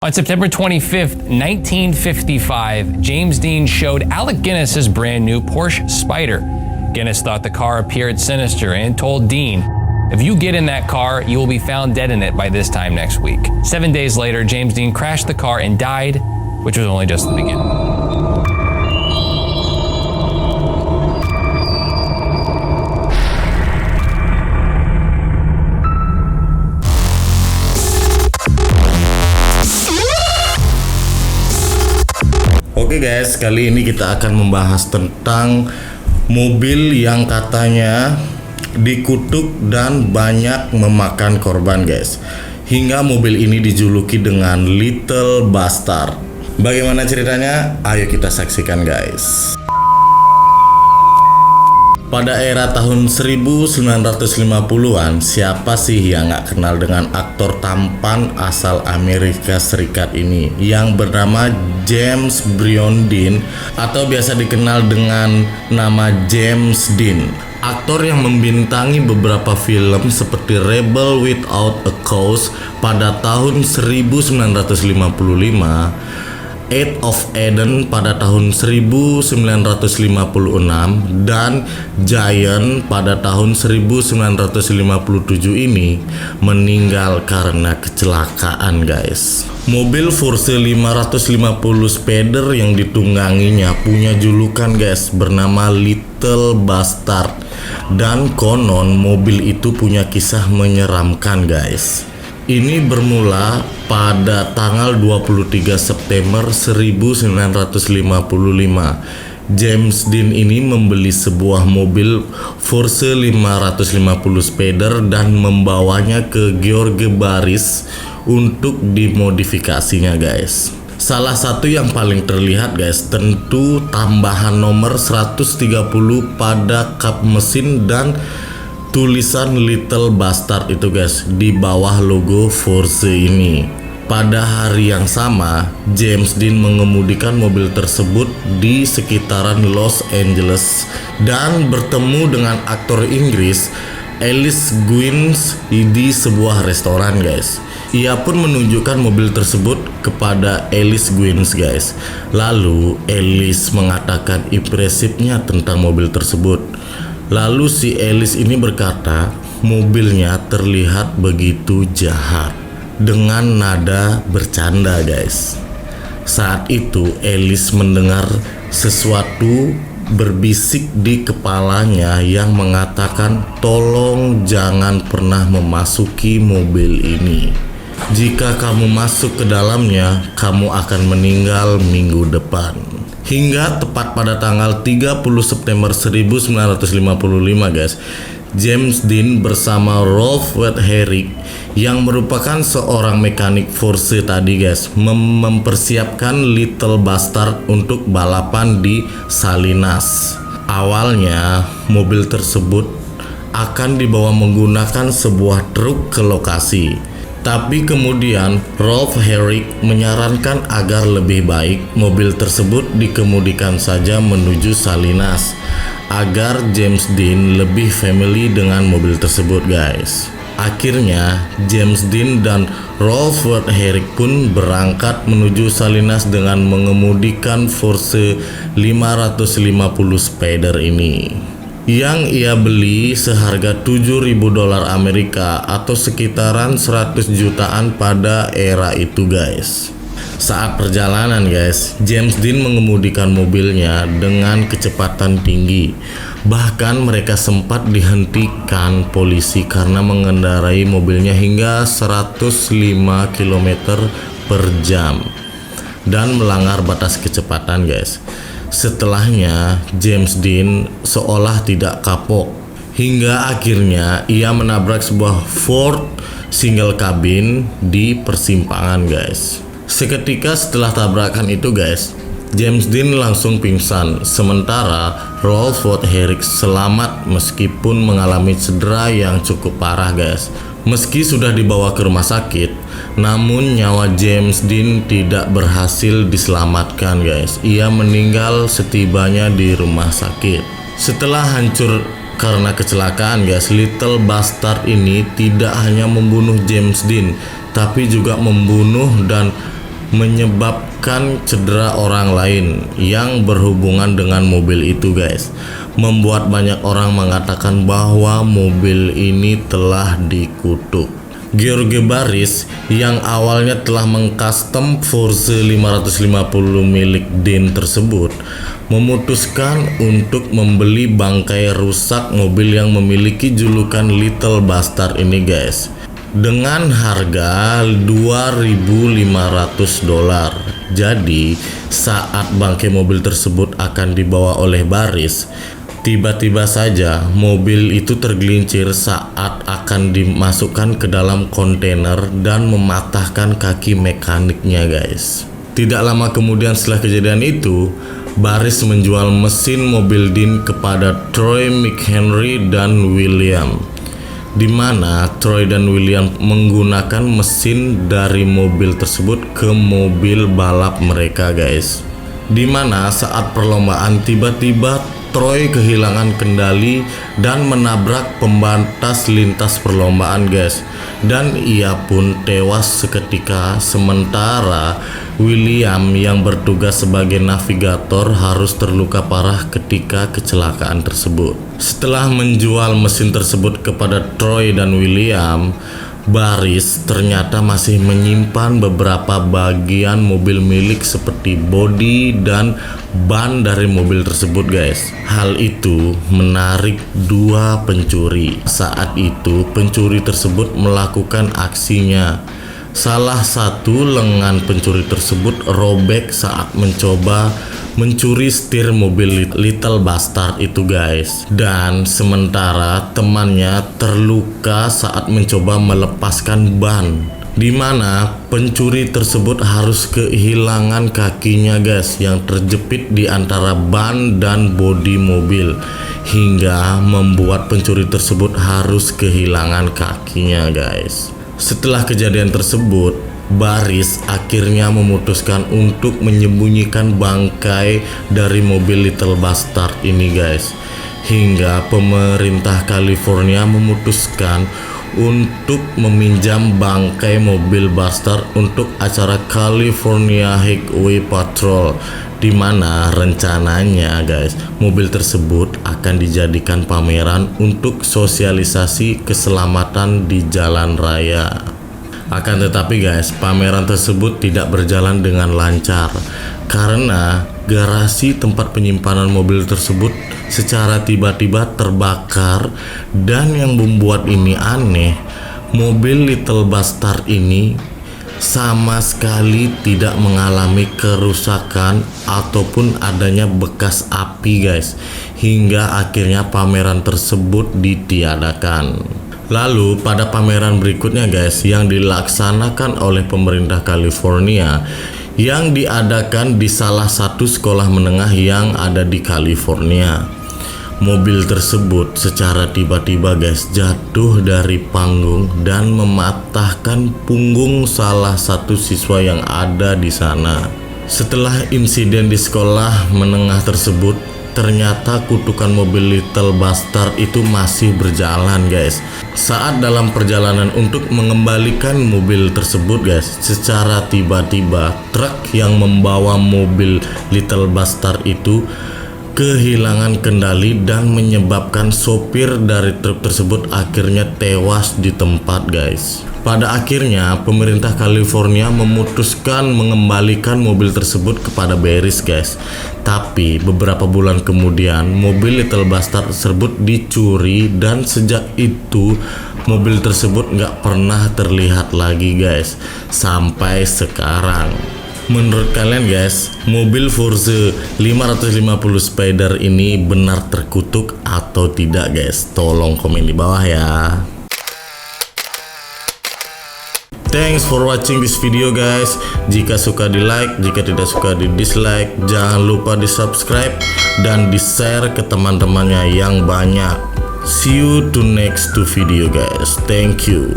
On September 25th, 1955, James Dean showed Alec Guinness his brand new Porsche Spyder. Guinness thought the car appeared sinister and told Dean, "If you get in that car, you will be found dead in it by this time next week." 7 days later, James Dean crashed the car and died, which was only just the beginning. Oke guys, kali ini kita akan membahas tentang mobil yang katanya dikutuk dan banyak memakan korban guys. Hingga mobil ini dijuluki dengan Little Bastard. Bagaimana ceritanya? Ayo kita saksikan guys. Pada era tahun 1950-an, siapa sih yang gak kenal dengan aktor tampan asal Amerika Serikat ini yang bernama James Brion Dean atau biasa dikenal dengan nama James Dean. Aktor yang membintangi beberapa film seperti Rebel Without a Cause pada tahun 1955, Eight of Eden pada tahun 1956 dan Giant pada tahun 1957 ini meninggal karena kecelakaan guys. Mobil Porsche 550 Spider yang ditungganginya punya julukan guys bernama Little Bastard, dan konon mobil itu punya kisah menyeramkan guys. Ini bermula pada tanggal 23 September 1955. James Dean ini membeli sebuah mobil Porsche 550 Spider dan membawanya ke George Barris untuk dimodifikasinya guys. Salah satu yang paling terlihat guys tentu tambahan nomor 130 pada kap mesin dan tulisan Little Bastard itu guys di bawah logo Porsche ini. Pada hari yang sama, James Dean mengemudikan mobil tersebut di sekitaran Los Angeles dan bertemu dengan aktor Inggris Alice Guinness di sebuah restoran guys. Ia pun menunjukkan mobil tersebut kepada Alice Guinness guys. Lalu Alice mengatakan impresifnya tentang mobil tersebut. Lalu si Alice ini berkata mobilnya terlihat begitu jahat dengan nada bercanda guys. Saat itu Alice mendengar sesuatu berbisik di kepalanya yang mengatakan tolong jangan pernah memasuki mobil ini. Jika kamu masuk ke dalamnya, kamu akan meninggal minggu depan. Hingga tepat pada tanggal 30 September 1955 guys, James Dean bersama Rolf Wetherik yang merupakan seorang mekanik Porsche tadi guys mempersiapkan Little Bastard untuk balapan di Salinas. Awalnya mobil tersebut akan dibawa menggunakan sebuah truk ke lokasi. Tapi kemudian Rolf Herrick menyarankan agar lebih baik mobil tersebut dikemudikan saja menuju Salinas agar James Dean lebih family dengan mobil tersebut guys. Akhirnya James Dean dan Rolf Herrick pun berangkat menuju Salinas dengan mengemudikan Porsche 550 Spider ini yang ia beli seharga $7.000 Amerika atau sekitaran 100 jutaan pada era itu guys. Saat perjalanan guys, James Dean mengemudikan mobilnya dengan kecepatan tinggi. Bahkan mereka sempat dihentikan polisi karena mengendarai mobilnya hingga 105 km per jam dan melanggar batas kecepatan guys. Setelahnya James Dean seolah tidak kapok hingga akhirnya ia menabrak sebuah Ford single cabin di persimpangan guys. Seketika setelah tabrakan itu guys, James Dean langsung pingsan, sementara Rolf Herrick selamat meskipun mengalami cedera yang cukup parah guys. Meski sudah dibawa ke rumah sakit, namun nyawa James Dean tidak berhasil diselamatkan guys. Ia meninggal setibanya di rumah sakit. Setelah hancur karena kecelakaan guys, Little Bastard ini tidak hanya membunuh James Dean, tapi juga membunuh dan menyebabkan cedera orang lain yang berhubungan dengan mobil itu guys. Membuat banyak orang mengatakan bahwa mobil ini telah dikutuk. Gheorghe Baris yang awalnya telah mengcustom Porsche 550 milik Dean tersebut memutuskan untuk membeli bangkai rusak mobil yang memiliki julukan Little Bastard ini guys, dengan harga $2.500. Jadi saat bangkai mobil tersebut akan dibawa oleh Baris, tiba-tiba saja mobil itu tergelincir saat akan dimasukkan ke dalam kontainer dan mematahkan kaki mekaniknya guys. Tidak lama kemudian setelah kejadian itu, Baris menjual mesin mobil Dean kepada Troy McHenry dan William, di mana Troy dan William menggunakan mesin dari mobil tersebut ke mobil balap mereka guys. Di mana saat perlombaan tiba-tiba Troy kehilangan kendali dan menabrak pembatas lintas perlombaan guys, dan ia pun tewas seketika. Sementara William yang bertugas sebagai navigator harus terluka parah ketika kecelakaan tersebut. Setelah menjual mesin tersebut kepada Troy dan William, Baris ternyata masih menyimpan beberapa bagian mobil milik seperti bodi dan ban dari mobil tersebut guys. Hal itu menarik dua pencuri. Saat itu pencuri tersebut melakukan aksinya. Salah satu lengan pencuri tersebut robek saat mencoba mencuri setir mobil Little Bastard itu guys, dan sementara temannya terluka saat mencoba melepaskan ban, di mana pencuri tersebut harus kehilangan kakinya guys yang terjepit di antara ban dan bodi mobil, hingga membuat pencuri tersebut harus kehilangan kakinya guys. Setelah kejadian tersebut, Baris akhirnya memutuskan untuk menyembunyikan bangkai dari mobil Little Bastard ini guys, hingga pemerintah California memutuskan untuk meminjam bangkai mobil Bastard untuk acara California Highway Patrol, di mana rencananya guys mobil tersebut akan dijadikan pameran untuk sosialisasi keselamatan di jalan raya. Akan tetapi guys, pameran tersebut tidak berjalan dengan lancar karena garasi tempat penyimpanan mobil tersebut secara tiba-tiba terbakar, dan yang membuat ini aneh, mobil Little Bastard ini sama sekali tidak mengalami kerusakan ataupun adanya bekas api guys, hingga akhirnya pameran tersebut ditiadakan. Lalu pada pameran berikutnya guys, yang dilaksanakan oleh pemerintah California, yang diadakan di salah satu sekolah menengah yang ada di California, mobil tersebut secara tiba-tiba guys jatuh dari panggung dan mematahkan punggung salah satu siswa yang ada di sana. Setelah insiden di sekolah menengah tersebut, ternyata kutukan mobil Little Bastard itu masih berjalan guys. Saat dalam perjalanan untuk mengembalikan mobil tersebut guys, secara tiba-tiba truk yang membawa mobil Little Bastard itu kehilangan kendali dan menyebabkan sopir dari truk tersebut akhirnya tewas di tempat guys. Pada akhirnya pemerintah California memutuskan mengembalikan mobil tersebut kepada Baris guys. Tapi beberapa bulan kemudian mobil Little Bastard tersebut dicuri, dan sejak itu mobil tersebut nggak pernah terlihat lagi guys sampai sekarang. Menurut kalian guys, mobil Porsche 550 Spider ini benar terkutuk atau tidak guys? Tolong komen di bawah ya. Thanks for watching this video guys. Jika suka di like, jika tidak suka di dislike. Jangan lupa di subscribe dan di share ke teman-temannya yang banyak. See you to next video guys. Thank you.